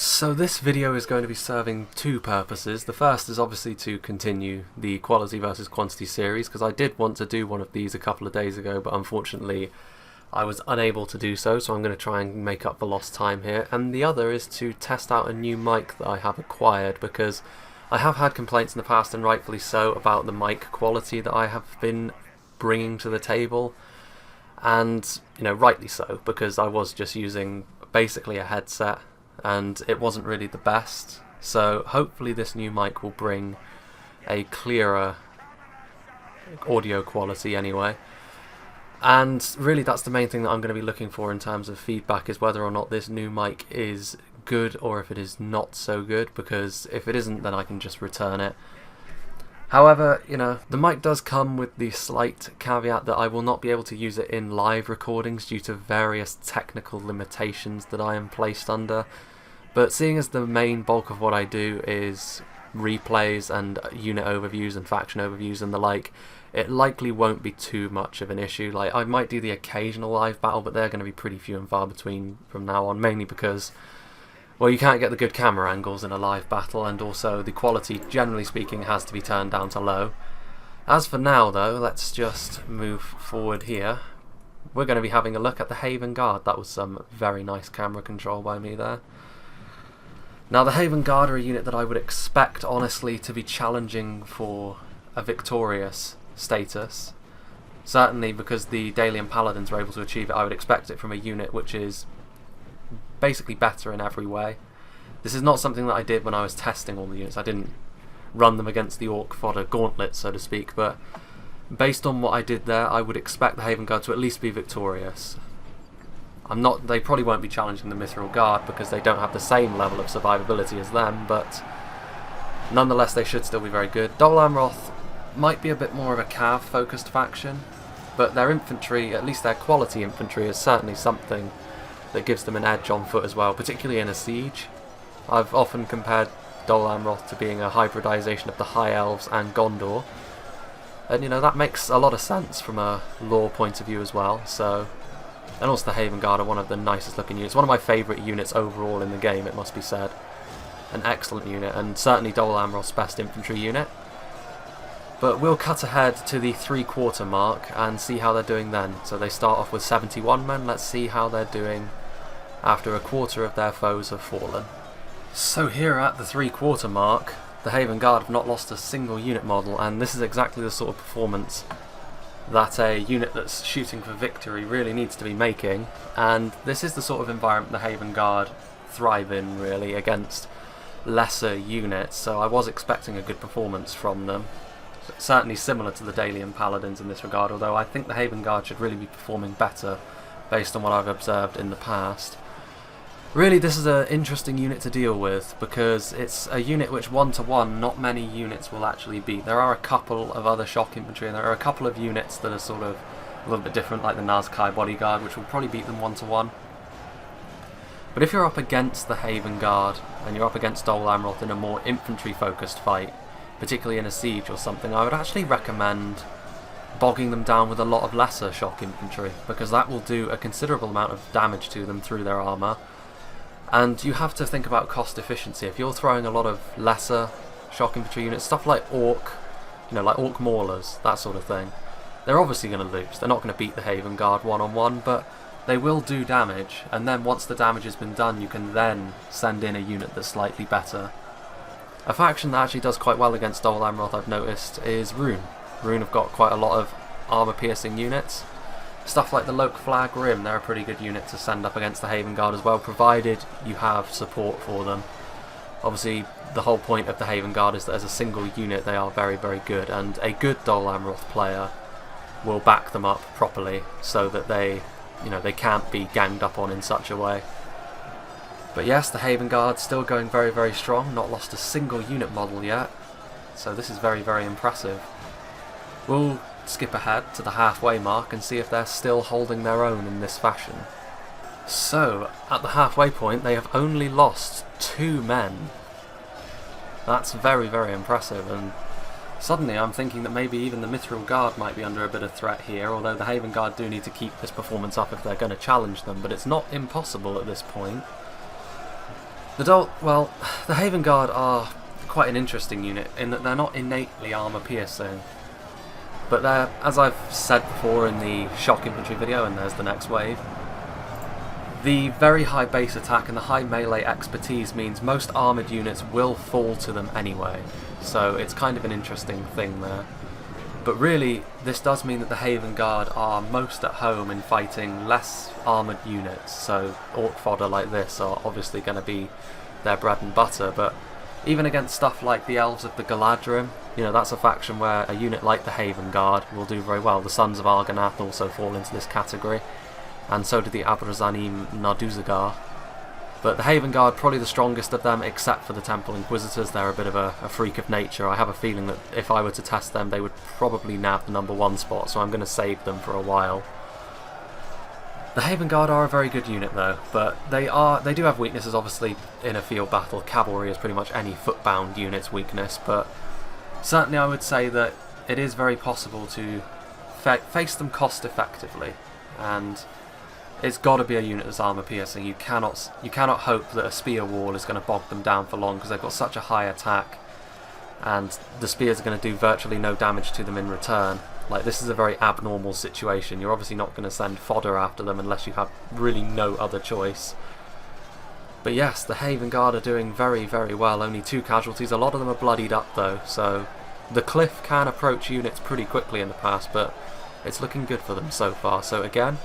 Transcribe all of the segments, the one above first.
So this video is going to be serving two purposes. The first is obviously to continue the quality versus quantity series, because I did want to do one of these a couple of days ago, but unfortunately I was unable to do so, so I'm going to try and make up the lost time here. And the other is to test out a new mic that I have acquired, because I have had complaints in the past, and rightfully so, about the mic quality that I have been bringing to the table. And, you know, rightly so, because I was just using basically a headset and it wasn't really the best. So hopefully this new mic will bring a clearer audio quality anyway. And really that's the main thing that I'm going to be looking for in terms of feedback, is whether or not this new mic is good or if it is not so good, because if it isn't, then I can just return it. However, you know, the mic does come with the slight caveat that I will not be able to use it in live recordings due to various technical limitations that I am placed under. But seeing as the main bulk of what I do is replays and unit overviews and faction overviews and the like, it likely won't be too much of an issue. Like, I might do the occasional live battle, but they're going to be pretty few and far between from now on, mainly because, well, you can't get the good camera angles in a live battle, and also the quality, generally speaking, has to be turned down to low. As for now, though, let's just move forward here. We're going to be having a look at the Haven Guard. That was some very nice camera control by me there. Now, the Haven Guard are a unit that I would expect, honestly, to be challenging for a victorious status. Certainly, because the Dalian Paladins were able to achieve it, I would expect it from a unit which is basically better in every way. This is not something that I did when I was testing all the units. I didn't run them against the Orc fodder gauntlet, so to speak, but based on what I did there, I would expect the Haven Guard to at least be victorious. They probably won't be challenging the Mithril Guard because they don't have the same level of survivability as them, but nonetheless they should still be very good. Dol Amroth might be a bit more of a cav focused faction, but their infantry, at least their quality infantry, is certainly something that gives them an edge on foot as well, particularly in a siege. I've often compared Dol Amroth to being a hybridization of the High Elves and Gondor, and you know, that makes a lot of sense from a lore point of view as well. So, and also the Haven Guard are one of the nicest looking units, one of my favourite units overall in the game, it must be said. An excellent unit, and certainly Dol Amroth's best infantry unit. But we'll cut ahead to the 3/4 mark and see how they're doing then. So they start off with 71 men, let's see how they're doing after a quarter of their foes have fallen. So here at the 3/4 mark, the Haven Guard have not lost a single unit model, and this is exactly the sort of performance that a unit that's shooting for victory really needs to be making, and this is the sort of environment the Haven Guard thrive in, really, against lesser units, so I was expecting a good performance from them. Certainly similar to the Dalian Paladins in this regard, although I think the Haven Guard should really be performing better based on what I've observed in the past. Really, this is an interesting unit to deal with, because it's a unit which one-to-one not many units will actually beat. There are a couple of other shock infantry, and there are a couple of units that are sort of a little bit different, like the Nazkai Bodyguard, which will probably beat them one-to-one. But if you're up against the Haven Guard, and you're up against Dol Amroth in a more infantry-focused fight, particularly in a siege or something, I would actually recommend bogging them down with a lot of lesser shock infantry, because that will do a considerable amount of damage to them through their armour. And you have to think about cost efficiency. If you're throwing a lot of lesser shock infantry units, stuff like Orc, you know, like Orc Maulers, that sort of thing, they're obviously going to lose. They're not going to beat the Haven Guard one-on-one, but they will do damage, and then once the damage has been done, you can then send in a unit that's slightly better. A faction that actually does quite well against Dol Amroth, I've noticed, is Rune. Rune have got quite a lot of armour-piercing units. Stuff like the Loke Flag Rim, they're a pretty good unit to send up against the Haven Guard as well, provided you have support for them. Obviously, the whole point of the Haven Guard is that as a single unit they are very, very good, and a good Dol Amroth player will back them up properly so that they can't be ganged up on in such a way. But yes, the Haven Guard still going very, very strong, not lost a single unit model yet, so this is very, very impressive. We'll skip ahead to the halfway mark and see if they're still holding their own in this fashion. So, at the halfway point, they have only lost 2 men. That's very, very impressive, and suddenly I'm thinking that maybe even the Mithril Guard might be under a bit of threat here, although the Haven Guard do need to keep this performance up if they're going to challenge them, but it's not impossible at this point. Well, the Haven Guard are quite an interesting unit in that they're not innately armor piercing, but they're, as I've said before in the shock infantry video, and there's the next wave, the very high base attack and the high melee expertise means most armoured units will fall to them anyway, so it's kind of an interesting thing there. But really, this does mean that the Haven Guard are most at home in fighting less armoured units, so orc fodder like this are obviously going to be their bread and butter, but even against stuff like the Elves of the Galadrim, you know, that's a faction where a unit like the Haven Guard will do very well. The Sons of Argonath also fall into this category, and so do the Abrazanim Narduzagar. But the Haven Guard, probably the strongest of them, except for the Temple Inquisitors. They're a bit of a freak of nature. I have a feeling that if I were to test them, they would probably nab the #1 spot, so I'm going to save them for a while. The Haven Guard are a very good unit though, but they do have weaknesses obviously in a field battle. Cavalry is pretty much any footbound unit's weakness, but certainly I would say that it is very possible to face them cost effectively, and it's got to be a unit that's armor piercing. You cannot hope that a spear wall is going to bog them down for long, because they've got such a high attack, and the spears are going to do virtually no damage to them in return. Like, this is a very abnormal situation. You're obviously not going to send fodder after them unless you have really no other choice. But yes, the Haven Guard are doing very, very well. Only 2 casualties. A lot of them are bloodied up though, so the cliff can approach units pretty quickly in the past, but it's looking good for them so far. So again,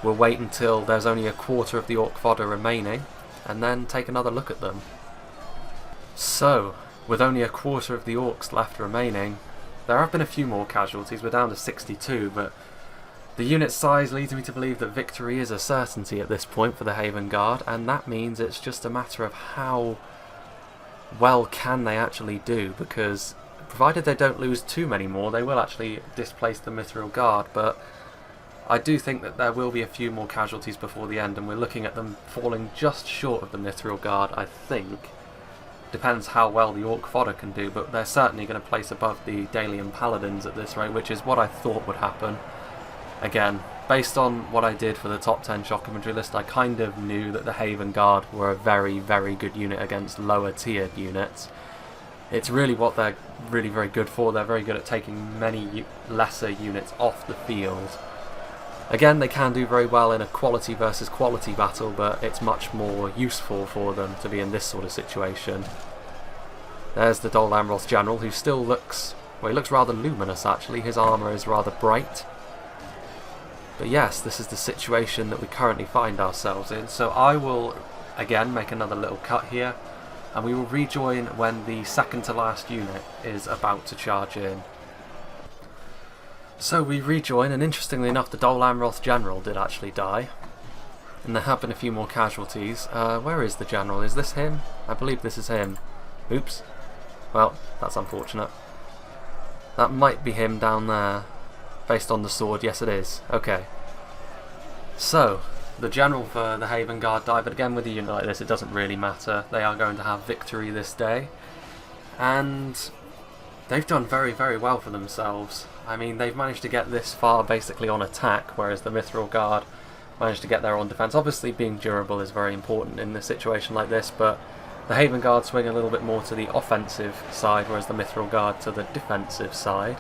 we'll wait until there's only a quarter of the orc fodder remaining, and then take another look at them. So, with only a quarter of the orcs left remaining, there have been a few more casualties. We're down to 62, but the unit size leads me to believe that victory is a certainty at this point for the Haven Guard, and that means it's just a matter of how well can they actually do, because provided they don't lose too many more, they will actually displace the Mithril Guard, but I do think that there will be a few more casualties before the end, and we're looking at them falling just short of the Mithril Guard, I think. Depends how well the Orc fodder can do, but they're certainly going to place above the Dalian Paladins at this rate, which is what I thought would happen. Again, based on what I did for the top 10 shock infantry list, I kind of knew that the Haven Guard were a very, very good unit against lower tiered units. It's really what they're really very good for. They're very good at taking many lesser units off the field. Again, they can do very well in a quality versus quality battle, but it's much more useful for them to be in this sort of situation. There's the Dol Amroth General, who still looks, well, he looks rather luminous actually. His armour is rather bright. But yes, this is the situation that we currently find ourselves in. So I will, again, make another little cut here, and we will rejoin when the second to last unit is about to charge in. So we rejoin, and interestingly enough, the Dol Amroth General did actually die, and there have been a few more casualties. Where is the General? Is this him? I believe this is him. Oops. Well, that's unfortunate. That might be him down there, based on the sword. Yes, it is. Okay. So, the General for the Haven Guard died, but again, with a unit like this, it doesn't really matter. They are going to have victory this day, and they've done very, very well for themselves. I mean, they've managed to get this far basically on attack, whereas the Mithril Guard managed to get there on defence. Obviously, being durable is very important in a situation like this, but the Haven Guard swing a little bit more to the offensive side, whereas the Mithril Guard to the defensive side.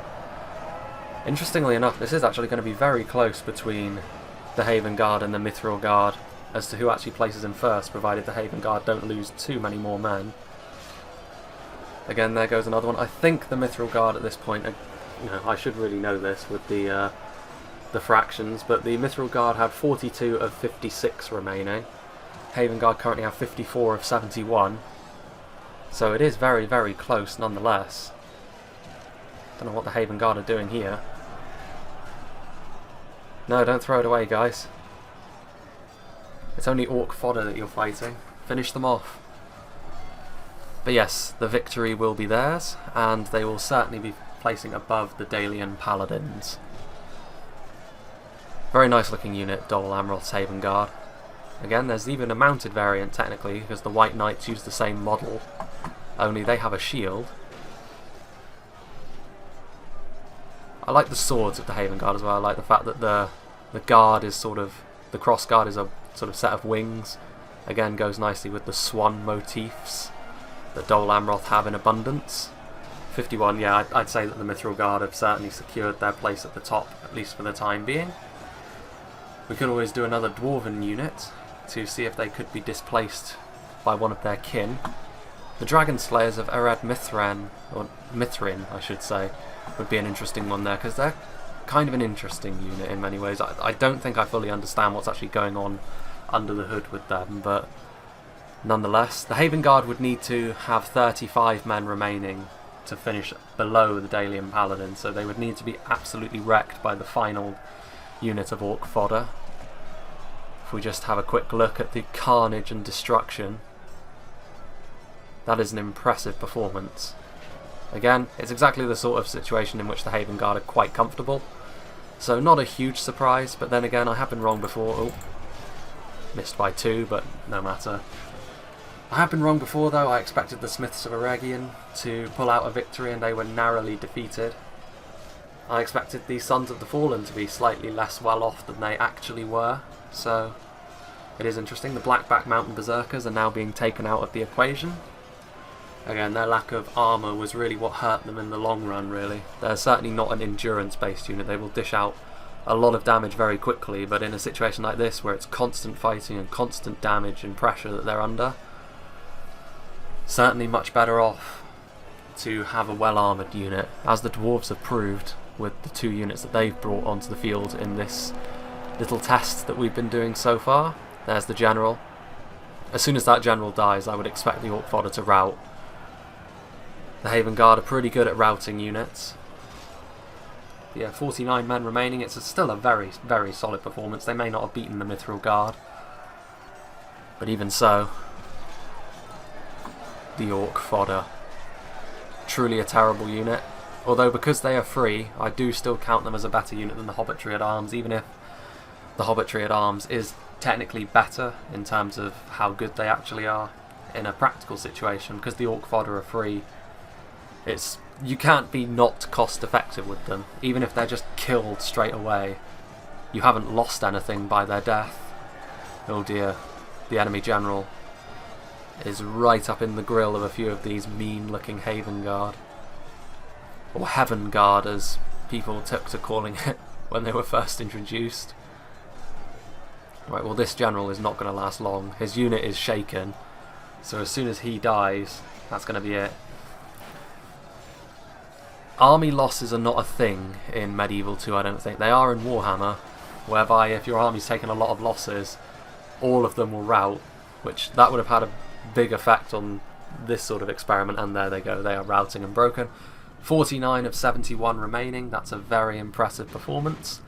Interestingly enough, this is actually going to be very close between the Haven Guard and the Mithril Guard as to who actually places in first, provided the Haven Guard don't lose too many more men. Again, there goes another one. I think the Mithril Guard at this point, you know, I should really know this with the fractions, but the Mithril Guard have 42 of 56 remaining. Haven Guard currently have 54 of 71. So it is very, very close nonetheless. Don't know what the Haven Guard are doing here. No, don't throw it away, guys. It's only orc fodder that you're fighting. Finish them off. But yes, the victory will be theirs, and they will certainly be placing above the Dalian Paladins. Very nice looking unit, Dol Amroth's Haven Guard. Again, there's even a mounted variant technically, because the White Knights use the same model, only they have a shield. I like the swords of the Haven Guard as well. I like the fact that the guard is sort of, the cross guard is a sort of set of wings, Again, goes nicely with the swan motifs that Dol Amroth have in abundance. 51, yeah, I'd say that the Mithril Guard have certainly secured their place at the top, at least for the time being. We could always do another Dwarven unit to see if they could be displaced by one of their kin. The Dragon Slayers of Erad Mithran, or Mithrin I should say, would be an interesting one there, because they're kind of an interesting unit in many ways. I don't think I fully understand what's actually going on under the hood with them, but nonetheless, the Haven Guard would need to have 35 men remaining to finish below the Dalian Paladin, so they would need to be absolutely wrecked by the final unit of Orc Fodder. If we just have a quick look at the carnage and destruction, that is an impressive performance. Again, it's exactly the sort of situation in which the Haven Guard are quite comfortable, so not a huge surprise, but then again, I have been wrong before. Oh, missed by 2, but no matter. I have been wrong before though. I expected the Smiths of Eregion to pull out a victory and they were narrowly defeated. I expected the Sons of the Fallen to be slightly less well off than they actually were, so it is interesting. The Blackback Mountain Berserkers are now being taken out of the equation. Again, their lack of armour was really what hurt them in the long run, really. They're certainly not an endurance-based unit. They will dish out a lot of damage very quickly, but in a situation like this, where it's constant fighting and constant damage and pressure that they're under, certainly much better off to have a well-armoured unit, as the Dwarves have proved with the 2 units that they've brought onto the field in this little test that we've been doing so far. There's the General. As soon as that General dies, I would expect the Orc Fodder to rout. The Haven Guard are pretty good at routing units. Yeah, 49 men remaining. It's still a very, very solid performance. They may not have beaten the Mithril Guard, but even so, the Orc Fodder, truly a terrible unit. Although because they are free, I do still count them as a better unit than the Hobbitry at Arms, even if the Hobbitry at Arms is technically better in terms of how good they actually are in a practical situation. Because the Orc Fodder are free, you can't be not cost effective with them. Even if they're just killed straight away, you haven't lost anything by their death. Oh dear, the enemy general is right up in the grill of a few of these mean looking Haven Guard, or Heaven Guard as people took to calling it when they were first introduced. Right, well, this general is not going to last long. His unit is shaken, so as soon as he dies, that's going to be it. Army losses are not a thing in Medieval 2, I don't think. They are in Warhammer, whereby if your army's taken a lot of losses, all of them will rout, which that would have had a big effect on this sort of experiment, and there they go, they are routing and broken. 49 of 71 remaining, that's a very impressive performance,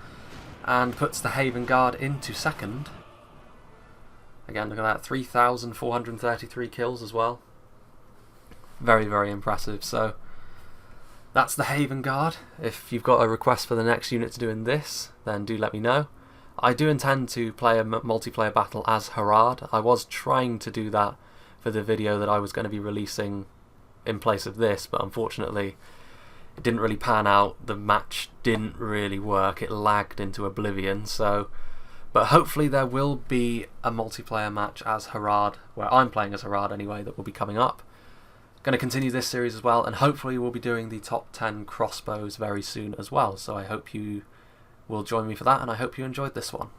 and puts the Haven Guard into second. Again, look at that, 3,433 kills as well. Very, very impressive. So that's the Haven Guard. If you've got a request for the next unit to do in this, then do let me know. I do intend to play a multiplayer battle as Harad. I was trying to do that for the video that I was going to be releasing in place of this, but unfortunately it didn't really pan out. The match didn't really work. It lagged into oblivion. But hopefully there will be a multiplayer match as Harad, where I'm playing as Harad anyway, that will be coming up. Going to continue this series as well, and hopefully we'll be doing the top 10 crossbows very soon as well, so I hope you will join me for that, and I hope you enjoyed this one.